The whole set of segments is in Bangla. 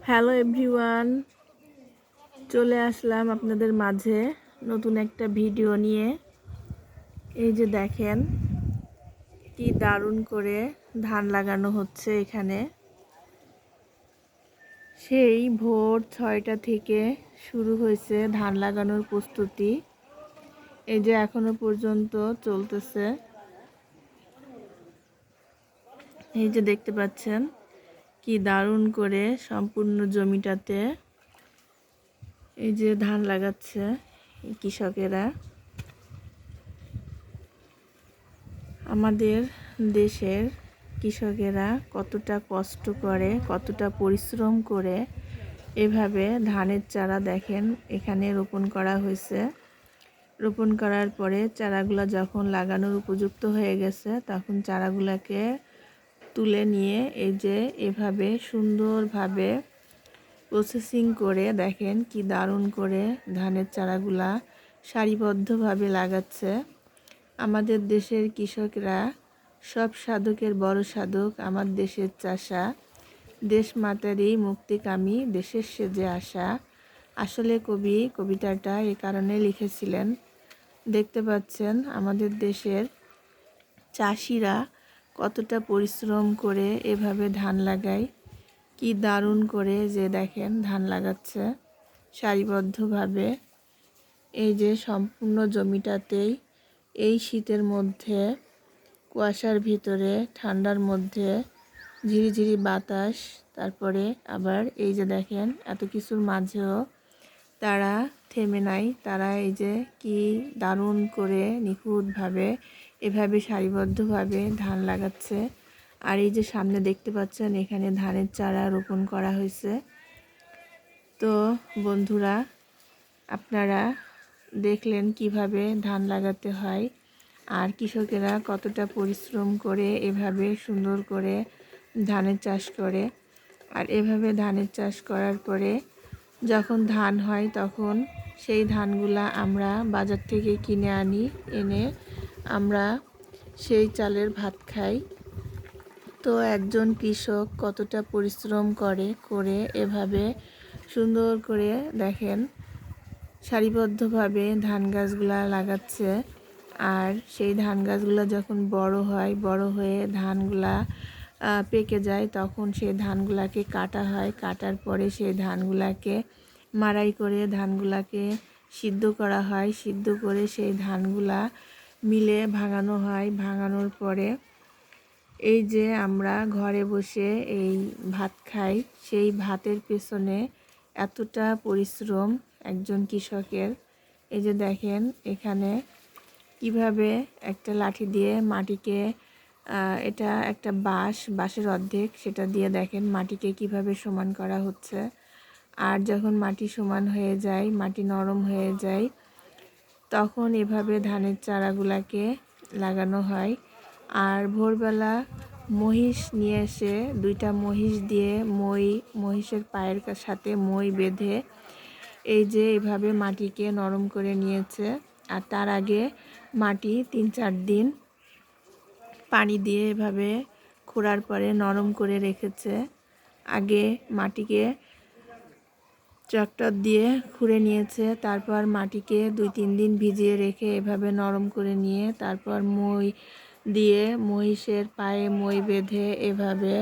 হ্যালো এভরিওয়ান, চলে আসলাম আপনাদের মাঝে নতুন একটা ভিডিও নিয়ে। এই যে দেখেন কি দারুণ করে ধান লাগানো হচ্ছে এখানে। সেই ভোর 6টা থেকে শুরু হয়েছে ধান লাগানোর প্রস্তুতি। এই যে এখনো পর্যন্ত চলতেছে। এই যে দেখতে পাচ্ছেন কি দারুণ করে সম্পূর্ণ জমিটাতে এই যে ধান লাগাচ্ছে কৃষকেরা। আমাদের দেশের কৃষকেরা কতটা কষ্ট করে, কতটা পরিশ্রম করে এভাবে ধানের চারা দেখেন এখানে রোপণ করা হয়েছে। রোপণ করার পরে চারাগুলো যখন লাগানোর উপযুক্ত হয়ে গেছে তখন চারাগুলোকে তুলে নিয়ে এই যে এভাবে সুন্দরভাবে প্রসেসিং করে দেখেন কি দারুণ করে ধানের চারাগুলা সারিবদ্ধভাবে লাগাচ্ছে। আমাদের দেশের কৃষকরা সব সাধকের বড় সাধক, আমার দেশের চাষা, দেশ মাতারই মুক্তিকামী, দেশের সেজে আসা। আসলে কবি কবিতাটা এ কারণে লিখেছিলেন। দেখতে পাচ্ছেন আমাদের দেশের চাষিরা কতটা পরিশ্রম করে এভাবে ধান লাগায়। কি দারুণ করে যে দেখেন ধান লাগাচ্ছে সারিবদ্ধভাবে। এই যে সম্পূর্ণ জমিটাতেই এই শীতের মধ্যে কুয়াশার ভিতরে ঠান্ডার মধ্যে ঝিরিঝিরি বাতাস, তারপরে আবার এই যে দেখেন এত কিছুর মাঝেও তারা থেমে নাই। তারা এই যে কি দারুণ করে নিখুঁতভাবে এভাবে সারিবদ্ধভাবে ধান লাগাচ্ছে। আর এই যে সামনে দেখতে পাচ্ছেন এখানে ধানের চারা রোপণ করা হয়েছে। তো বন্ধুরা, আপনারা দেখলেন কিভাবে ধান লাগাতে হয় আর কৃষকেরা কতটা পরিশ্রম করে এভাবে সুন্দর করে ধানের চাষ করে। আর এভাবে ধানের চাষ করার পরে যখন ধান হয় তখন সেই ধানগুলা আমরা বাজার থেকে কিনে আনি, এনে আমরা সেই চালের ভাত খাই। তো একজন কৃষক কতটা পরিশ্রম করে এভাবে সুন্দর করে দেখেন সারিবদ্ধভাবে ধান গাছগুলা লাগাচ্ছে। আর সেই ধান গাছগুলা যখন বড় হয়, বড় হয়ে ধানগুলা পেকে যায় তখন সেই ধানগুলাকে কাটা হয়। কাটার পরে সেই ধানগুলাকে মাড়াই করে ধানগুলাকে সিদ্ধ করা হয়। সিদ্ধ করে সেই ধানগুলা মিলে ভাঙানো হয়। ভাঙানোর পরে এই যে আমরা ঘরে বসে এই ভাত খাই, সেই ভাতের পেছনে এতটা পরিশ্রম একজন কৃষকের। এই যে দেখেন এখানে কিভাবে একটা লাঠি দিয়ে মাটিকে, এটা একটা বাঁশের অর্ধেক, সেটা দিয়ে দেখেন মাটিকে কিভাবে সমান করা হচ্ছে। আর যখন মাটি সমান হয়ে যায়, মাটি নরম হয়ে যায়, তখন এভাবে ধানের চারাগুলাকে লাগানো হয়। আর ভোরবেলা মহিষ নিয়ে এসে 2টা মহিষ দিয়ে মহিষের পায়ের সাথে মই বেঁধে এই যে এভাবে মাটিকে নরম করে নিয়েছে। আর তার আগে মাটি 3-4 দিন পানি দিয়ে এভাবে খোঁড়ার পরে নরম করে রেখেছে। আগে মাটিকে ট্রাক্টর দিয়ে খুঁড়ে নিয়েছে, তারপর মাটিকে 2-3 দিন ভিজিয়ে রেখে এভাবে নরম করে নিয়ে তারপর মই দিয়ে মহিষের পায়ে মই বেঁধে এভাবে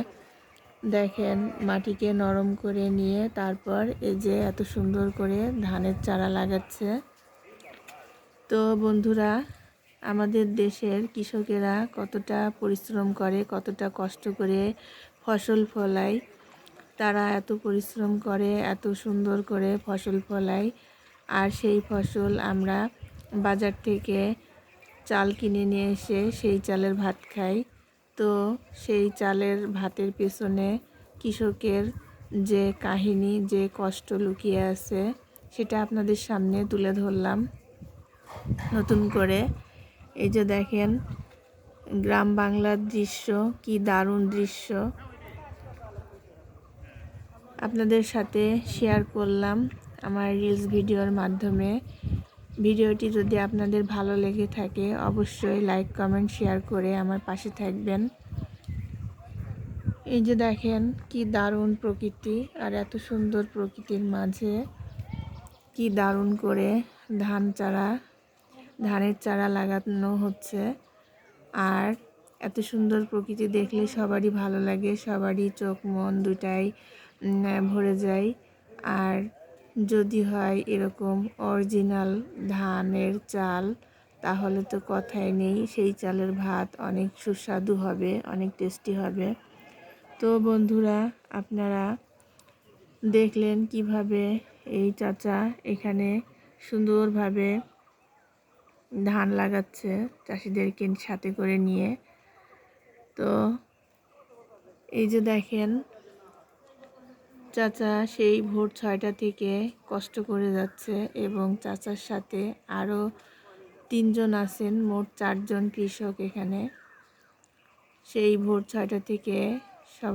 দেখেন মাটিকে নরম করে নিয়ে তারপর এই যে এত সুন্দর করে ধানের চারা লাগাচ্ছে। তো বন্ধুরা, আমাদের দেশের কৃষকেরা কতটা পরিশ্রম করে, কতটা কষ্ট করে ফসল ফলায়। তারা এত পরিশ্রম করে, এত সুন্দর করে ফসল ফলায়। আর সেই ফসল আমরা বাজার থেকে চাল কিনে নিয়ে এসে সেই চালের ভাত খাই। তো সেই চালের ভাতের পেছনে কৃষকের যে কাহিনী, যে কষ্ট লুকিয়ে আছে সেটা আপনাদের সামনে তুলে ধরলাম নতুন করে। এই যে দেখেন গ্রাম বাংলার দৃশ্য, কি দারুণ দৃশ্য আপনাদের সাথে শেয়ার করলাম আমার রিলস ভিডিওর মাধ্যমে। ভিডিওটি যদি আপনাদের ভালো লেগে থাকে অবশ্যই লাইক, কমেন্ট, শেয়ার করে আমার পাশে থাকবেন। এই যে দেখেন কি দারুণ প্রকৃতি, আর এত সুন্দর প্রকৃতির মাঝে কি দারুণ করে ধানের চারা লাগানো হচ্ছে। আর এত সুন্দর প্রকৃতি দেখলে সবারই ভালো লাগে, সবারই চোখ মন দুটাই ভরে যায়। আর যদি হয় এরকম অরিজিনাল ধানের চাল, তাহলে তো কথাই নেই, সেই চালের ভাত অনেক সুস্বাদু হবে, অনেক টেস্টি হবে। তো বন্ধুরা, আপনারা দেখলেন কিভাবে এই চাচা এখানে সুন্দরভাবে ধান লাগাচ্ছে চাষিদেরকে সাথে করে নিয়ে। তো এই যে দেখেন চাচা সেই ভোর 6টা থেকে কষ্ট করে যাচ্ছে, এবং চাচার সাথে আরও 3জন আছেন, মোট 4জন কৃষক এখানে। সেই ভোর 6টা থেকে সবাই